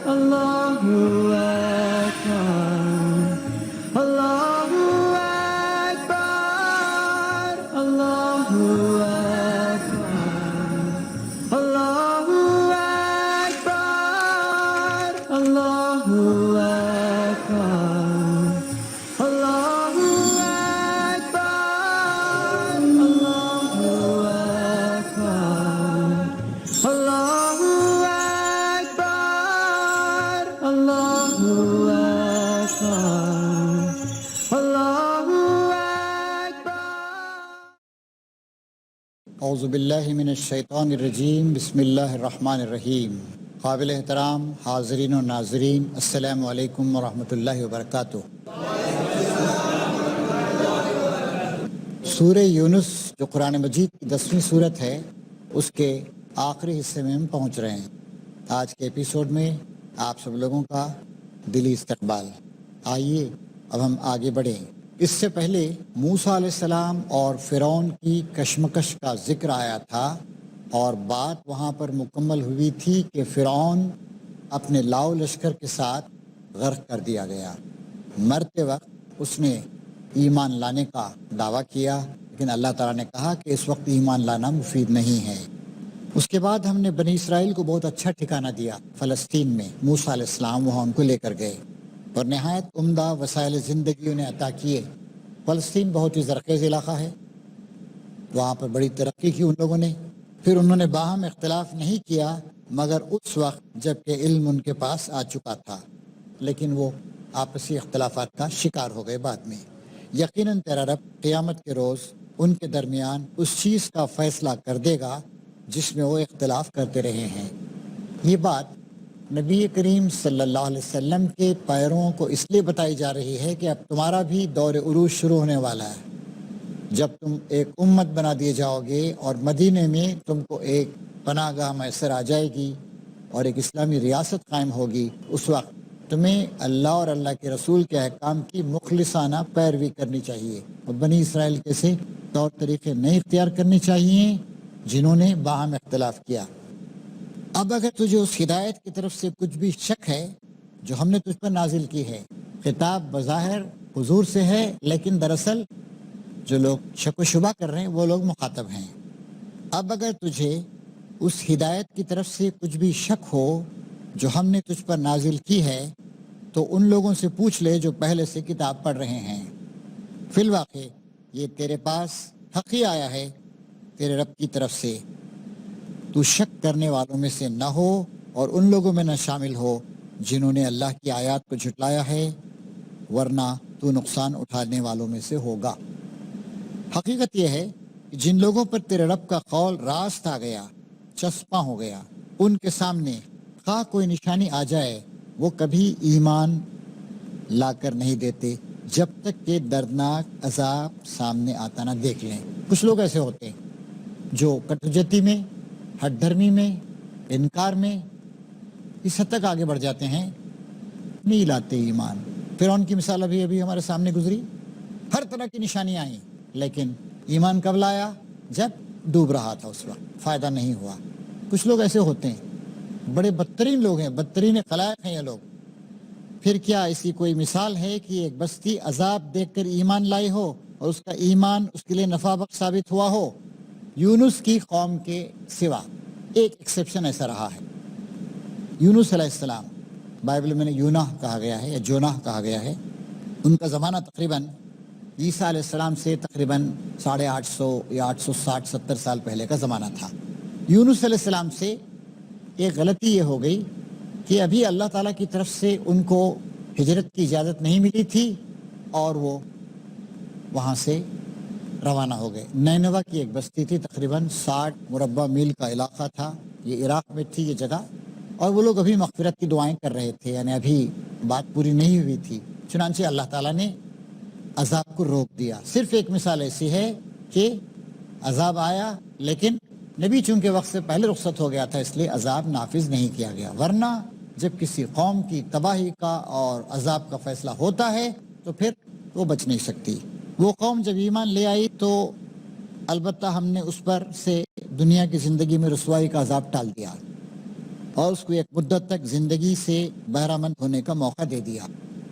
Allahu Akbar, Allahu Akbar, Allahu Akbar, Allahu Akbar, Allahu Akbar, Allahu Akbar, Allahu Akbar, Allahu Akbar, Allahu Akbar, Allahu Akbar. اعوذ باللہ من الشیطان الرجیم، بسم اللہ الرحمن الرحیم۔ قابل احترام حاضرین و ناظرین، السلام علیکم ورحمۃ اللہ وبرکاتہ۔ سورہ یونس جو قرآن مجید کی 10ویں صورت ہے، اس کے آخری حصے میں ہم پہنچ رہے ہیں۔ آج کے ایپیسوڈ میں آپ سب لوگوں کا دلی استقبال۔ آئیے اب ہم آگے بڑھیں۔ اس سے پہلے موسیٰ علیہ السلام اور فرعون کی کشمکش کا ذکر آیا تھا، اور بات وہاں پر مکمل ہوئی تھی کہ فرعون اپنے لاؤ لشکر کے ساتھ غرق کر دیا گیا۔ مرتے وقت اس نے ایمان لانے کا دعویٰ کیا، لیکن اللہ تعالیٰ نے کہا کہ اس وقت ایمان لانا مفید نہیں ہے۔ اس کے بعد ہم نے بنی اسرائیل کو بہت اچھا ٹھکانہ دیا فلسطین میں۔ موسیٰ علیہ السلام وہاں ان کو لے کر گئے اور نہایت عمدہ وسائل زندگی انہیں عطا کیے۔ فلسطین بہت ہی زرخیز علاقہ ہے، وہاں پر بڑی ترقی کی ان لوگوں نے۔ پھر انہوں نے باہم اختلاف نہیں کیا، مگر اس وقت جب کہ علم ان کے پاس آ چکا تھا، لیکن وہ آپسی اختلافات کا شکار ہو گئے بعد میں۔ یقیناً تیرا رب قیامت کے روز ان کے درمیان اس چیز کا فیصلہ کر دے گا جس میں وہ اختلاف کرتے رہے ہیں۔ یہ بات نبی کریم صلی اللہ علیہ وسلم کے پیرووں کو اس لیے بتائی جا رہی ہے کہ اب تمہارا بھی دور عروج شروع ہونے والا ہے۔ جب تم ایک امت بنا دیے جاؤ گے اور مدینے میں تم کو ایک پناہ گاہ میسر آ جائے گی اور ایک اسلامی ریاست قائم ہوگی، اس وقت تمہیں اللہ اور اللہ کے رسول کے احکام کی مخلصانہ پیروی کرنی چاہیے، اور بنی اسرائیل کے سے طور طریقے نہیں اختیار کرنے چاہیے جنہوں نے باہم اختلاف کیا۔ اب اگر تجھے اس ہدایت کی طرف سے کچھ بھی شک ہے جو ہم نے تجھ پر نازل کی ہے، خطاب بظاہر حضور سے ہے، لیکن دراصل جو لوگ شک و شبہ کر رہے ہیں وہ لوگ مخاطب ہیں۔ اب اگر تجھے اس ہدایت کی طرف سے کچھ بھی شک ہو جو ہم نے تجھ پر نازل کی ہے، تو ان لوگوں سے پوچھ لے جو پہلے سے کتاب پڑھ رہے ہیں۔ فی الواقع یہ تیرے پاس حق ہی آیا ہے تیرے رب کی طرف سے، تو شک کرنے والوں میں سے نہ ہو اور ان لوگوں میں نہ شامل ہو جنہوں نے اللہ کی آیات کو جھٹلایا ہے، ورنہ تو نقصان اٹھانے والوں میں سے ہوگا۔ حقیقت یہ ہے کہ جن لوگوں پر تیرے رب کا قول راست آ گیا، چسپاں ہو گیا، ان کے سامنے خواہ کوئی نشانی آ جائے وہ کبھی ایمان لا کر نہیں دیتے جب تک کہ دردناک عذاب سامنے آتا نہ دیکھ لیں۔ کچھ لوگ ایسے ہوتے ہیں جو کٹوجتی میں، ہٹ دھرمی میں، انکار میں اس حد تک آگے بڑھ جاتے ہیں، نہیں لاتے ایمان۔ فرعون کی مثال ابھی ہمارے سامنے گزری، ہر طرح کی نشانیاں آئیں، لیکن ایمان کب لایا؟ جب ڈوب رہا تھا، اس وقت فائدہ نہیں ہوا۔ کچھ لوگ ایسے ہوتے ہیں، بڑے بدترین لوگ ہیں، بدترین خلائق ہیں یہ لوگ۔ پھر کیا اسی کوئی مثال ہے کہ ایک بستی عذاب دیکھ کر ایمان لائی ہو اور اس کا ایمان اس کے لیے نفع بخش ثابت ہوا ہو؟ یونس کی قوم کے سوا ایک ایکسیپشن ایسا رہا ہے۔ یونس علیہ السلام، بائبل میں یوناہ کہا گیا ہے یا جوناہ کہا گیا ہے، ان کا زمانہ تقریباً عیسیٰ علیہ السلام سے تقریباً 850 یا 860-70 سال پہلے کا زمانہ تھا۔ یونس علیہ السلام سے ایک غلطی یہ ہو گئی کہ ابھی اللہ تعالیٰ کی طرف سے ان کو ہجرت کی اجازت نہیں ملی تھی، اور وہ وہاں سے روانہ ہو گئے۔ نینوہ کی ایک بستی تھی، تقریباً 60 مربع میل کا علاقہ تھا، یہ عراق میں تھی یہ جگہ، اور وہ لوگ ابھی مغفرت کی دعائیں کر رہے تھے، یعنی ابھی بات پوری نہیں ہوئی تھی۔ چنانچہ اللہ تعالیٰ نے عذاب کو روک دیا۔ صرف ایک مثال ایسی ہے کہ عذاب آیا، لیکن نبی چونکہ وقت سے پہلے رخصت ہو گیا تھا، اس لیے عذاب نافذ نہیں کیا گیا۔ ورنہ جب کسی قوم کی تباہی کا اور عذاب کا فیصلہ ہوتا ہے تو پھر وہ بچ نہیں سکتی۔ وہ قوم جب ایمان لے آئی تو البتہ ہم نے اس پر سے دنیا کی زندگی میں رسوائی کا عذاب ٹال دیا، اور اس کو ایک مدت تک زندگی سے بہرہ مند ہونے کا موقع دے دیا۔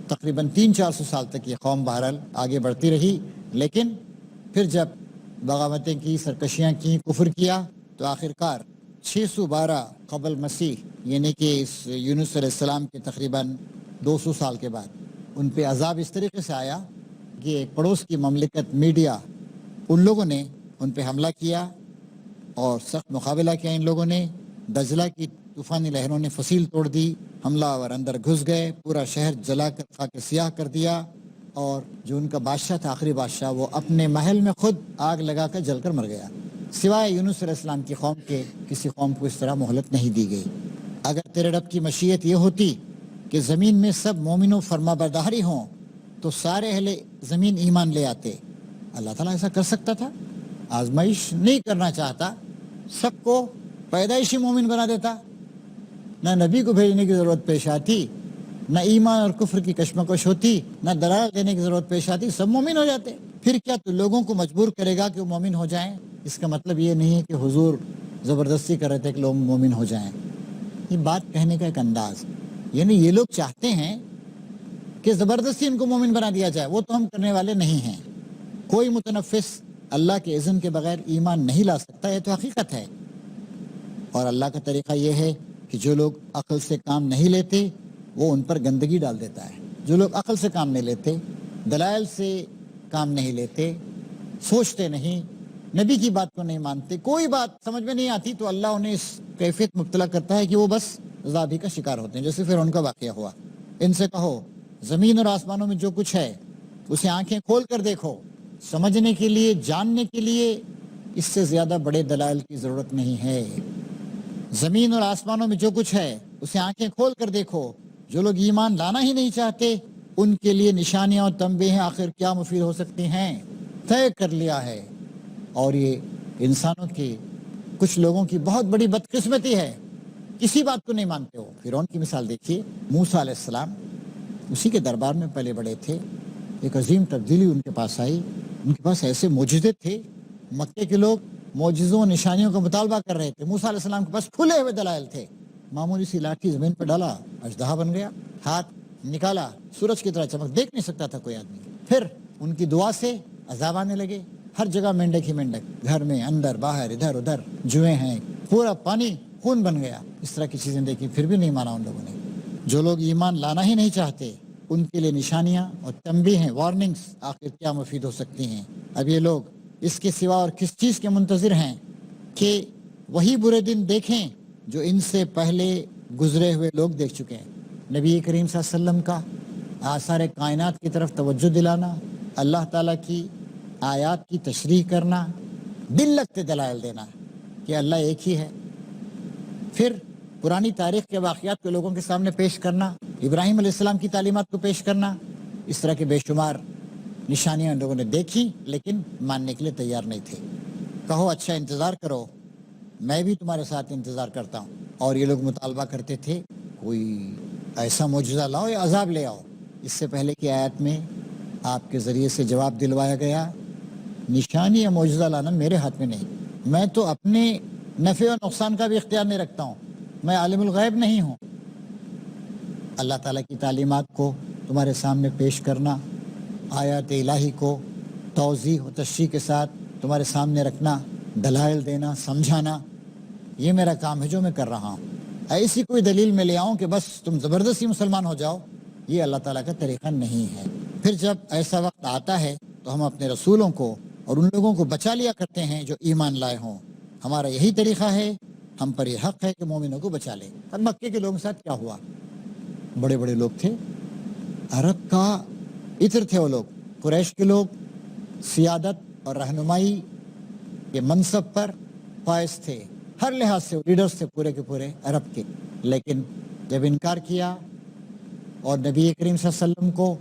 تقریباً 300-400 سال تک یہ قوم بہرحال آگے بڑھتی رہی، لیکن پھر جب بغاوتیں کی، سرکشیاں کی، کفر کیا، تو آخرکار 612 قبل مسیح یعنی کہ اس یونس علیہ السلام کے تقریباً 200 سال کے بعد ان پہ عذاب اس طریقے سے آیا کہ ایک پڑوس کی مملکت میڈیا، ان لوگوں نے ان پہ حملہ کیا اور سخت مقابلہ کیا۔ ان لوگوں نے دجلہ کی طوفانی لہروں نے فصیل توڑ دی، حملہ آور اندر گھس گئے، پورا شہر جلا کر خاک سیاہ کر دیا، اور جو ان کا بادشاہ تھا، آخری بادشاہ، وہ اپنے محل میں خود آگ لگا کر جل کر مر گیا۔ سوائے یونس علیہ السلام کی قوم کے کسی قوم کو اس طرح مہلت نہیں دی گئی۔ اگر تیرے رب کی مشیت یہ ہوتی کہ زمین میں سب مومن و فرما برداری ہوں تو سارے اہل زمین ایمان لے آتے۔ اللہ تعالیٰ ایسا کر سکتا تھا؟ آزمائش نہیں کرنا چاہتا، سب کو پیدائشی مومن بنا دیتا، نہ نبی کو بھیجنے کی ضرورت پیش آتی، نہ ایمان اور کفر کی کشمکش ہوتی، نہ دلائل دینے کی ضرورت پیش آتی، سب مومن ہو جاتے۔ پھر کیا تو لوگوں کو مجبور کرے گا کہ وہ مومن ہو جائیں؟ اس کا مطلب یہ نہیں ہے کہ حضور زبردستی کر رہے تھے کہ لوگ مومن ہو جائیں۔ یہ بات کہنے کا ایک انداز، یعنی یہ لوگ چاہتے ہیں کہ زبردستی ان کو مومن بنا دیا جائے، وہ تو ہم کرنے والے نہیں ہیں۔ کوئی متنفس اللہ کے اذن کے بغیر ایمان نہیں لا سکتا، یہ تو حقیقت ہے۔ اور اللہ کا طریقہ یہ ہے کہ جو لوگ عقل سے کام نہیں لیتے وہ ان پر گندگی ڈال دیتا ہے۔ جو لوگ عقل سے کام نہیں لیتے، دلائل سے کام نہیں لیتے، سوچتے نہیں، نبی کی بات کو نہیں مانتے، کوئی بات سمجھ میں نہیں آتی، تو اللہ انہیں اس کیفیت مبتلا کرتا ہے کہ وہ بس عذابی کا شکار ہوتے ہیں، جیسے پھر ان کا واقعہ ہوا۔ ان سے کہو زمین اور آسمانوں میں جو کچھ ہے اسے آنکھیں کھول کر دیکھو، سمجھنے کے لیے، جاننے کے لیے اس سے زیادہ بڑے دلائل کی ضرورت نہیں ہے۔ زمین اور آسمانوں میں جو کچھ ہے اسے آنکھیں کھول کر دیکھو۔ جو لوگ ایمان لانا ہی نہیں چاہتے ان کے لیے نشانیاں اور تنبیہیں آخر کیا مفید ہو سکتی ہیں، طے کر لیا ہے۔ اور یہ انسانوں کی، کچھ لوگوں کی بہت بڑی بدقسمتی ہے، کسی بات کو نہیں مانتے ہو۔ فرعون کی مثال دیکھیے، موسیٰ علیہ السلام اسی کے دربار میں پلے بڑے تھے، ایک عظیم تبدیلی ان کے پاس آئی، ان کے پاس ایسے معجزے تھے، مکے کے لوگ معجزوں اور نشانیوں کا مطالبہ کر رہے تھے، موسیٰ علیہ السلام کے پاس کھلے ہوئے دلائل تھے۔ معمولی سی لاٹھی زمین پر ڈالا، اژدہا بن گیا، ہاتھ نکالا، سورج کی طرح چمک، دیکھ نہیں سکتا تھا کوئی آدمی۔ پھر ان کی دعا سے عذاب آنے لگے، ہر جگہ مینڈک ہی مینڈک، گھر میں، اندر باہر، ادھر ادھر جوئیں ہیں، پورا پانی خون بن گیا۔ اس طرح کی چیزیں دیکھی، پھر بھی نہیں مانا ان لوگوں نے۔ جو لوگ ایمان لانا ہی نہیں چاہتے ان کے لیے نشانیاں اور تنبیہ ہیں، وارننگز آخر کیا مفید ہو سکتی ہیں۔ اب یہ لوگ اس کے سوا اور کس چیز کے منتظر ہیں کہ وہی برے دن دیکھیں جو ان سے پہلے گزرے ہوئے لوگ دیکھ چکے ہیں۔ نبی کریم صلی اللہ علیہ وسلم کا آثار کائنات کی طرف توجہ دلانا، اللہ تعالیٰ کی آیات کی تشریح کرنا، دل لگتے دلائل دینا کہ اللہ ایک ہی ہے، پھر پرانی تاریخ کے واقعات کو لوگوں کے سامنے پیش کرنا، ابراہیم علیہ السلام کی تعلیمات کو پیش کرنا، اس طرح کے بے شمار نشانیاں ان لوگوں نے دیکھی لیکن ماننے کے لیے تیار نہیں تھے۔ کہو اچھا انتظار کرو، میں بھی تمہارے ساتھ انتظار کرتا ہوں۔ اور یہ لوگ مطالبہ کرتے تھے کوئی ایسا معجزہ لاؤ یا عذاب لے آؤ۔ اس سے پہلے کی آیت میں آپ کے ذریعے سے جواب دلوایا گیا، نشانی یا معجزہ لانا میرے ہاتھ میں نہیں، میں تو اپنے نفع و نقصان کا بھی اختیار نہیں رکھتا ہوں، میں عالم الغیب نہیں ہوں۔ اللہ تعالیٰ کی تعلیمات کو تمہارے سامنے پیش کرنا، آیات الہی کو توضیح و تشریح کے ساتھ تمہارے سامنے رکھنا، دلائل دینا، سمجھانا، یہ میرا کام ہے جو میں کر رہا ہوں۔ ایسی کوئی دلیل میں لے آؤں کہ بس تم زبردستی مسلمان ہو جاؤ، یہ اللہ تعالیٰ کا طریقہ نہیں ہے۔ پھر جب ایسا وقت آتا ہے تو ہم اپنے رسولوں کو اور ان لوگوں کو بچا لیا کرتے ہیں جو ایمان لائے ہوں۔ ہمارا یہی طریقہ ہے، ہم پر یہ حق ہے کہ مومنوں کو بچا لیں۔ اب مکے کے لوگوں کے ساتھ کیا ہوا؟ بڑے بڑے لوگ تھے، عرب کا عطر تھے وہ لوگ، قریش کے لوگ سیادت اور رہنمائی کے منصب پر فائز تھے، ہر لحاظ سے لیڈرز تھے پورے کے پورے عرب کے۔ لیکن جب انکار کیا اور نبی کریم صلی اللہ علیہ وسلم کو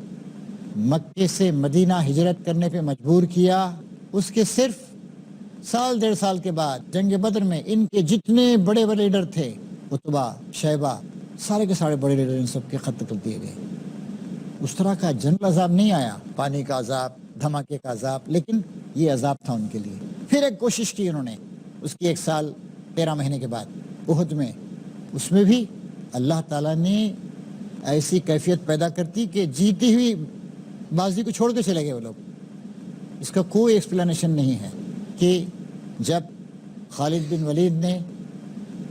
مکے سے مدینہ ہجرت کرنے پہ مجبور کیا، اس کے صرف سال ڈیڑھ سال کے بعد جنگ بدر میں ان کے جتنے بڑے بڑے لیڈر تھے، عتبہ، شیبہ، سارے کے سارے بڑے لیڈر ان سب کے قتل کر دیے گئے۔ اس طرح کا جنگ عذاب نہیں آیا، پانی کا عذاب، دھماکے کا عذاب، لیکن یہ عذاب تھا ان کے لیے۔ پھر ایک کوشش کی انہوں نے، اس کی 1 سال 13 مہینے کے بعد احد میں اس میں بھی اللہ تعالیٰ نے ایسی کیفیت پیدا کرتی کہ جیتی ہوئی بازی کو چھوڑ کے چلے گئے وہ لوگ. اس کا کوئی ایکسپلینیشن نہیں ہے کہ جب خالد بن ولید نے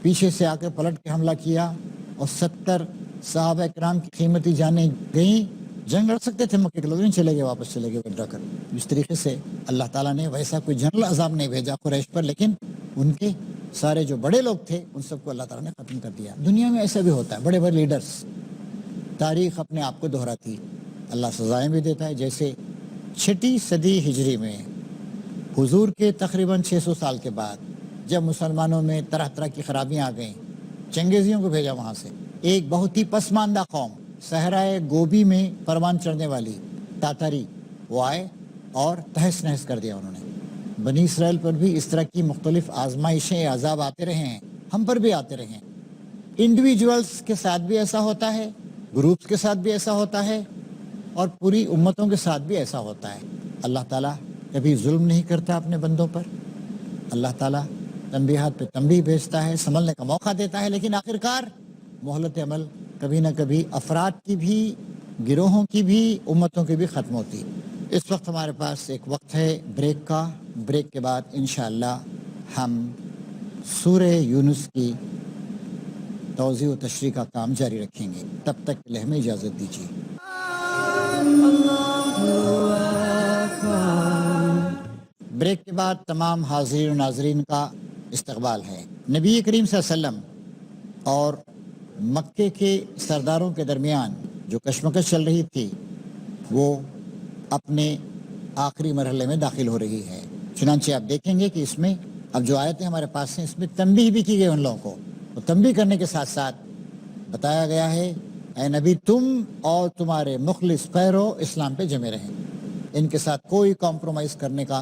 پیچھے سے آ کر پلٹ کے حملہ کیا اور 70 صحابہ کرام کی قیمتی جانیں گئیں، جنگ لڑ سکتے تھے مکے کے لوگ، نہیں چلے گئے، واپس چلے گئے ودرا کر. اس طریقے سے اللہ تعالیٰ نے ویسا کوئی جنرل عذاب نہیں بھیجا قریش پر، لیکن ان کے سارے جو بڑے لوگ تھے ان سب کو اللہ تعالیٰ نے ختم کر دیا. دنیا میں ایسا بھی ہوتا ہے، بڑے بڑے لیڈرز، تاریخ اپنے آپ کو دہراتی، اللہ سزائیں بھی دیتا ہے. جیسے 6 صدی ہجری میں حضور کے تقریباً 600 سال کے بعد جب مسلمانوں میں طرح طرح کی خرابیاں آ گئیں، چنگیزیوں کو بھیجا وہاں سے. ایک بہت ہی پسماندہ قوم صحرائے گوبی میں پروان چڑھنے والی تاتاری، وہ آئے اور تہس نہس کر دیا انہوں نے. بنی اسرائیل پر بھی اس طرح کی مختلف آزمائشیں، عذاب آتے رہے ہیں، ہم پر بھی آتے رہے ہیں. انڈیویجولز کے ساتھ بھی ایسا ہوتا ہے، گروپس کے ساتھ بھی ایسا ہوتا ہے، اور پوری امتوں کے ساتھ بھی ایسا ہوتا ہے. اللہ تعالیٰ کبھی ظلم نہیں کرتا اپنے بندوں پر. اللہ تعالیٰ تنبیہات پہ تنبیہ بھیجتا ہے، سنبھلنے کا موقع دیتا ہے، لیکن آخرکار مہلت عمل کبھی نہ کبھی افراد کی بھی، گروہوں کی بھی، امتوں کی بھی ختم ہوتی. اس وقت ہمارے پاس ایک وقت ہے بریک کا. بریک کے بعد انشاءاللہ ہم سورہ یونس کی توضیح و تشریح کا کام جاری رکھیں گے. تب تک کے لیے ہمیں اجازت دیجیے. بریک کے بعد تمام حاضرین و ناظرین کا استقبال ہے. نبی کریم صلی اللہ علیہ وسلم اور مکے کے سرداروں کے درمیان جو کشمکش چل رہی تھی وہ اپنے آخری مرحلے میں داخل ہو رہی ہے. چنانچہ آپ دیکھیں گے کہ اس میں اب جو آیتیں ہمارے پاس ہیں اس میں تنبیہ بھی کی گئی ان لوگوں کو. تو تنبیہ کرنے کے ساتھ ساتھ بتایا گیا ہے اے نبی تم اور تمہارے مخلص پیرو اسلام پہ جمے رہیں، ان کے ساتھ کوئی کمپرومائز کرنے کا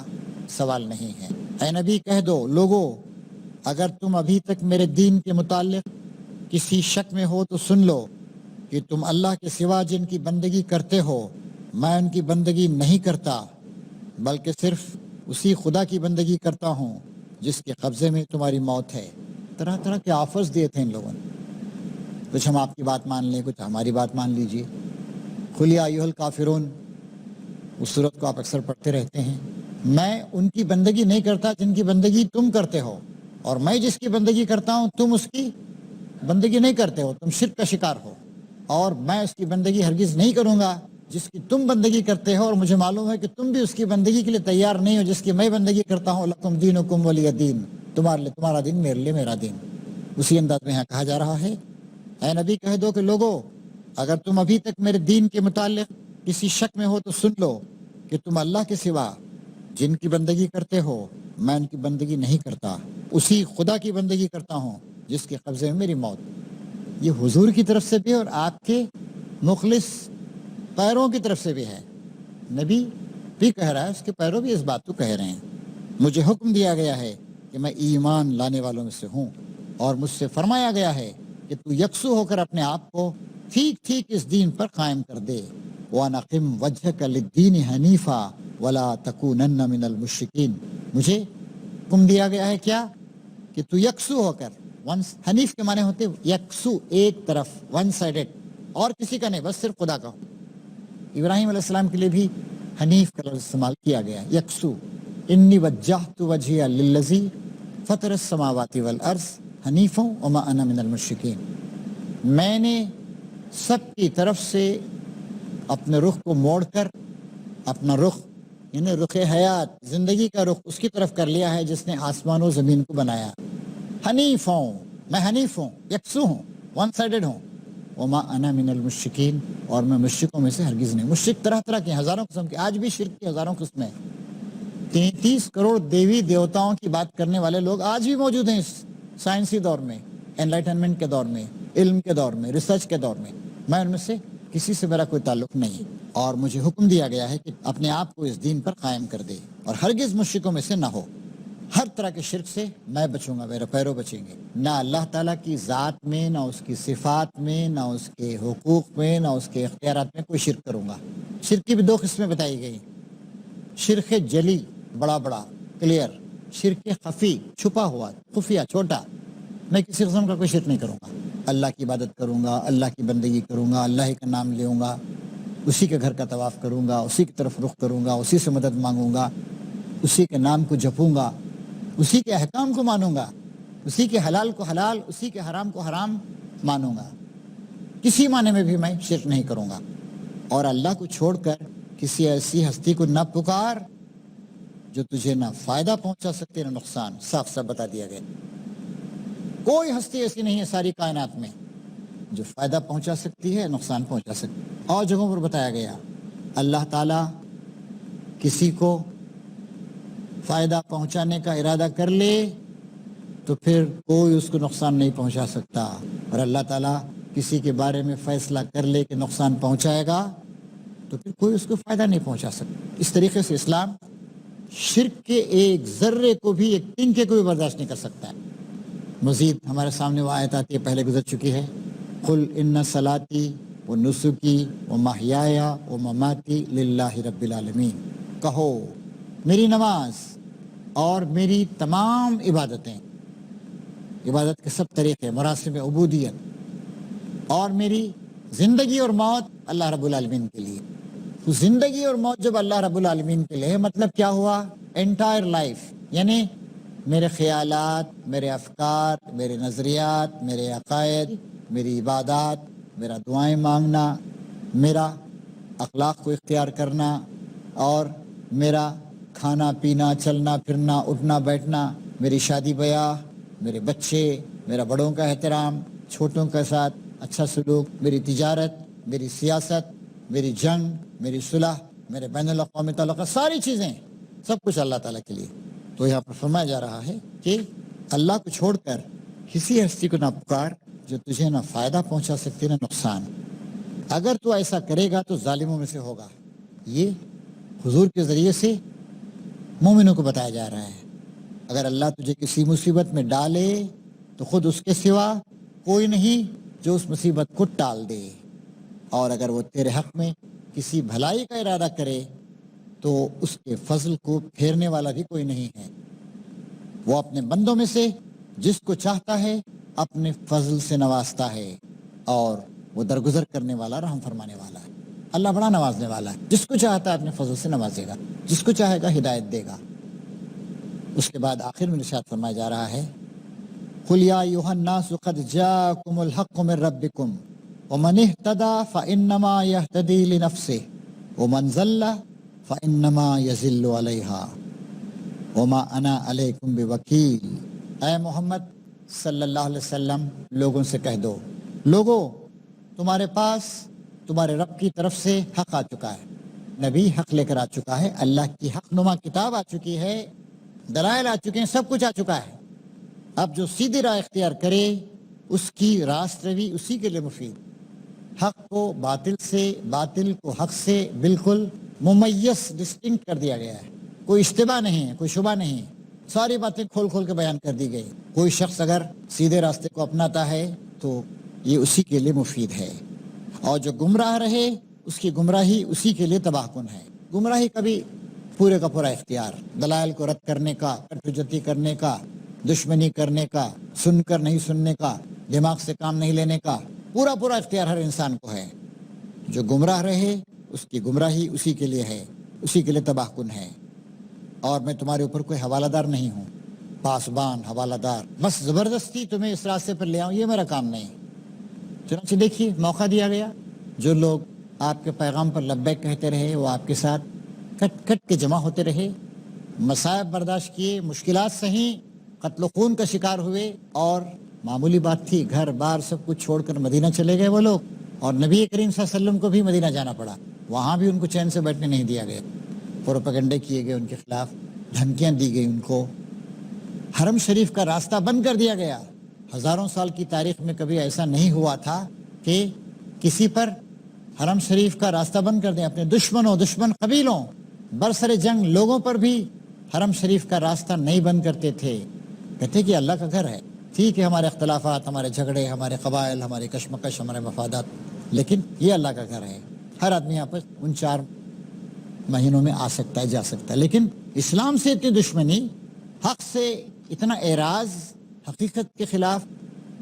سوال نہیں ہے. اے نبی کہہ دو لوگو اگر تم ابھی تک میرے دین کے متعلق کسی شک میں ہو تو سن لو کہ تم اللہ کے سوا جن کی بندگی کرتے ہو میں ان کی بندگی نہیں کرتا، بلکہ صرف اسی خدا کی بندگی کرتا ہوں جس کے قبضے میں تمہاری موت ہے. طرح طرح کے آفرز دیے تھے ان لوگوں نے. کچھ ہم آپ کی بات مان لیں، کچھ ہماری بات مان لیجئے. قل یا ایھا الکافرون، اس صورت کو آپ اکثر پڑھتے رہتے ہیں. میں ان کی بندگی نہیں کرتا جن کی بندگی تم کرتے ہو، اور میں جس کی بندگی کرتا ہوں تم اس کی بندگی نہیں کرتے ہو، تم شرک کا شکار ہو، اور میں اس کی بندگی ہرگز نہیں کروں گا جس کی تم بندگی کرتے ہو، اور مجھے معلوم ہے کہ تم بھی اس کی بندگی کے لیے تیار نہیں ہو جس کی میں بندگی کرتا ہوں. لکم دینکم ولی دین، تمہارے لیے تمہارا دین، میرے لیے میرا دین. اسی انداز میں یہاں کہا جا رہا ہے اے نبی کہہ دو کہ لوگو اگر تم ابھی تک میرے دین کے متعلق کسی شک میں ہو تو سن لو کہ تم اللہ کے سوا جن کی بندگی کرتے ہو میں ان کی بندگی نہیں کرتا، اسی خدا کی بندگی کرتا ہوں جس کے قبضے میں میری موت. یہ حضور کی طرف سے بھی اور آپ کے مخلص پیروں کی طرف سے بھی ہے. نبی بھی کہہ رہا ہے، اس کے پیروں بھی اس بات کو کہہ رہے ہیں. مجھے حکم دیا گیا ہے کہ میں ایمان لانے والوں میں سے ہوں، اور مجھ سے فرمایا گیا ہے کہ تو یکسو ہو کر اپنے آپ کو ٹھیک ٹھیک اس دین پر قائم کر دے. وَأَنْ أَقِمْ وَجْهَكَ لِلدِّينِ حَنِيفًا وَلَا تَكُونَنَّ مِنَ الْمُشْرِكِينَ. مجھے حکم دیا گیا ہے کیا کہ تو یکسو ہو کر، حنیف کے معنی ہوتے یکسو، ایک طرف، ون سائیڈڈ، اور کسی کا نہیں، بس صرف خدا کا. ابراہیم علیہ السلام کے لیے بھی حنیف کا لفظ استعمال کیا گیا، یکسو. انی وجہت وجہی للذی فطر السماوات والارض حنیفا وما انا من المشرکین. میں نے سب کی طرف سے اپنے رخ کو موڑ کر، اپنا رخ یعنی رخ حیات، زندگی کا رخ اس کی طرف کر لیا ہے جس نے آسمان و زمین کو بنایا. حنیف ہوں، میں حنیف ہوں، یکسو ہوں، ون سائیڈڈ ہوں. وما انا من المشرکین، اور میں مشرکوں میں سے ہرگز نہیں. مشرک طرح طرح کے، ہزاروں قسم کے، آج بھی شرک کی ہزاروں قسمیں. 33 کروڑ دیوی دیوتاؤں کی بات کرنے والے لوگ آج بھی موجود ہیں اس سائنسی دور میں، انلائٹنمنٹ کے دور میں، علم کے دور میں، ریسرچ کے دور میں. میں ان میں سے کسی سے میرا کوئی تعلق نہیں، اور مجھے حکم دیا گیا ہے کہ اپنے آپ کو اس دین پر قائم کر دے اور ہرگز مشرکوں میں سے نہ ہو. ہر طرح کے شرک سے میں بچوں گا، میرے پیرو بچیں گے. نہ اللہ تعالیٰ کی ذات میں، نہ اس کی صفات میں، نہ اس کے حقوق میں، نہ اس کے اختیارات میں کوئی شرک کروں گا. شرک کی بھی 2 قسمیں بتائی گئی، شرک جلی، بڑا بڑا کلیئر، شرک خفی، چھپا ہوا، خفیہ، چھوٹا. میں کسی قسم کا کوئی شرک نہیں کروں گا، اللہ کی عبادت کروں گا، اللہ کی بندگی کروں گا، اللہ ہی کا نام لوں گا، اسی کے گھر کا طواف کروں گا، اسی کی طرف رخ کروں گا، اسی سے مدد مانگوں گا، اسی کے نام کو جپوں گا، اسی کے احکام کو مانوں گا، اسی کے حلال کو حلال، اسی کے حرام کو حرام مانوں گا، کسی معنی میں بھی میں شرک نہیں کروں گا۔ اور اللہ کو چھوڑ کر کسی ایسی ہستی کو نہ پکار جو تجھے نہ فائدہ پہنچا سکتے نہ نقصان، صاف صاف بتا دیا گیا۔ کوئی ہستی ایسی نہیں ہے ساری کائنات میں جو فائدہ پہنچا سکتی ہے، نقصان پہنچا سکتی ہے۔ اور جگہوں پر بتایا گیا اللہ تعالیٰ کسی کو فائدہ پہنچانے کا ارادہ کر لے تو پھر کوئی اس کو نقصان نہیں پہنچا سکتا، اور اللہ تعالیٰ کسی کے بارے میں فیصلہ کر لے کہ نقصان پہنچائے گا تو پھر کوئی اس کو فائدہ نہیں پہنچا سکتا۔ اس طریقے سے اسلام شرک کے ایک ذرے کو بھی، ایک تنکے کو بھی برداشت نہیں کر سکتا ہے۔ مزید ہمارے سامنے وہ آیت آتی ہے، پہلے گزر چکی ہے، قل ان صلاتی و نسکی و محیای و مماتی للہ رب العالمین، کہو میری نماز اور میری تمام عبادتیں، عبادت کے سب طریقے، مراسم عبودیت، اور میری زندگی اور موت اللہ رب العالمین کے لیے۔ تو زندگی اور موت جب اللہ رب العالمین کے لیے، مطلب کیا ہوا؟ انٹائر لائف، یعنی میرے خیالات، میرے افکار، میرے نظریات، میرے عقائد، میری عبادات، میرا دعائیں مانگنا، میرا اخلاق کو اختیار کرنا، اور میرا کھانا پینا، چلنا پھرنا، اٹھنا بیٹھنا، میری شادی بیاہ، میرے بچے، میرا بڑوں کا احترام، چھوٹوں کے ساتھ اچھا سلوک، میری تجارت، میری سیاست، میری جنگ، میری صلح، میرے بین الاقوامی تعلقات، ساری چیزیں، سب کچھ اللہ تعالیٰ کے لیے۔ تو یہاں پر فرمایا جا رہا ہے کہ اللہ کو چھوڑ کر کسی ہستی کو نہ پکار جو تجھے نہ فائدہ پہنچا سکتی نہ نقصان، اگر تو ایسا کرے گا تو ظالموں میں سے ہوگا۔ یہ حضور کے ذریعے سے مومنوں کو بتایا جا رہا ہے۔ اگر اللہ تجھے کسی مصیبت میں ڈالے تو خود اس کے سوا کوئی نہیں جو اس مصیبت کو ٹال دے، اور اگر وہ تیرے حق میں کسی بھلائی کا ارادہ کرے تو اس کے فضل کو پھیرنے والا بھی کوئی نہیں ہے۔ وہ اپنے بندوں میں سے جس کو چاہتا ہے اپنے فضل سے نوازتا ہے، اور وہ درگزر کرنے والا، رحم فرمانے والا ہے۔ اللہ بڑا نوازنے والا ہے، جس کو چاہتا ہے اپنے فضل سے نوازے گا، جس کو چاہے گا ہدایت دے گا۔ اس کے بعد آخر میں ارشاد فرمایا جا رہا ہے، قُلْ يَا أَيُّهَا النَّاسُ قَدْ جَاءَكُمُ الْحَقُّ مِنْ رَبِّكُمْ وَمَنِ اهْتَدَىٰ فَإِنَّمَا يَهْتَدِي لِنَفْسِهِ وَمَنْ ضَلَّ فَإِنَّمَا يَضِلُّ عَلَيْهَا وَمَا أَنَا عَلَيْكُمْ بِوَكِيلٍ۔ اے محمد صلی اللہ علیہ وسلم لوگوں سے کہہ دو، لوگو تمہارے پاس تمہارے رب کی طرف سے حق آ چکا ہے، نبی حق لے کر آ چکا ہے، اللہ کی حق نما کتاب آ چکی ہے، دلائل آ چکے ہیں، سب کچھ آ چکا ہے۔ اب جو سیدھی راہ اختیار کرے اس کی راست روی اسی کے لیے مفید، حق کو باطل سے، باطل کو حق سے بالکل ممیز، ڈسٹنکٹ کر دیا گیا ہے، کوئی اشتباہ نہیں ہے، کوئی شبہ نہیں ہے، ساری باتیں کھول کھول کے بیان کر دی گئی۔ کوئی شخص اگر سیدھے راستے کو اپناتا ہے تو یہ اسی کے لیے مفید ہے، اور جو گمراہ رہے اس کی گمراہی اسی کے لیے تباہ کن ہے۔ گمراہی کبھی پورے کا پورا اختیار، دلائل کو رد کرنے کا، کٹوجتی کرنے کا، دشمنی کرنے کا، سن کر نہیں سننے کا، دماغ سے کام نہیں لینے کا، پورا پورا اختیار ہر انسان کو ہے۔ جو گمراہ رہے اس کی گمراہی اسی کے لیے ہے، اسی کے لیے تباہ کن ہے۔ اور میں تمہارے اوپر کوئی حوالہ دار نہیں ہوں، پاسبان، حوالہ دار، بس زبردستی تمہیں اس راستے پر لے آؤں، یہ میرا کام نہیں۔ چنانچہ دیکھیے موقع دیا گیا، جو لوگ آپ کے پیغام پر لبیک کہتے رہے وہ آپ کے ساتھ کٹ کٹ کے جمع ہوتے رہے، مصائب برداشت کیے، مشکلات سہیں، قتل و خون کا شکار ہوئے، اور معمولی بات تھی، گھر بار سب کچھ چھوڑ کر مدینہ چلے گئے وہ لوگ، اور نبی کریم صلی اللہ علیہ وسلم کو بھی مدینہ جانا پڑا، وہاں بھی ان کو چین سے بیٹھنے نہیں دیا گیا، پروپیگنڈے کیے گئے ان کے خلاف، دھمکیاں دی گئی ان کو، حرم شریف کا راستہ بند کر دیا گیا۔ ہزاروں سال کی تاریخ میں کبھی ایسا نہیں ہوا تھا کہ کسی پر حرم شریف کا راستہ بند کر دیں، اپنے دشمنوں، دشمن قبیلوں، برسر جنگ لوگوں پر بھی حرم شریف کا راستہ نہیں بند کرتے تھے، کہتے کہ اللہ کا گھر ہے، ٹھیک ہے ہمارے اختلافات، ہمارے جھگڑے، ہمارے قبائل، ہماری کشمکش، ہمارے مفادات، لیکن یہ اللہ کا گھر ہے، ہر آدمی یہاں پر ان 4 مہینوں میں آ سکتا ہے، جا سکتا ہے۔ لیکن اسلام سے اتنی دشمنی، حق سے اتنا اعراض، حقیقت کے خلاف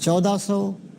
1400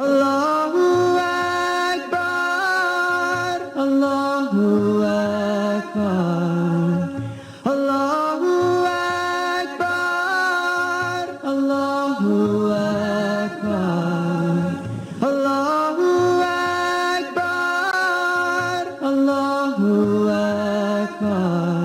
Allahu Akbar, Allahu Akbar, Allahu Akbar, Allahu Akbar, Allahu Akbar, Allahu Akbar.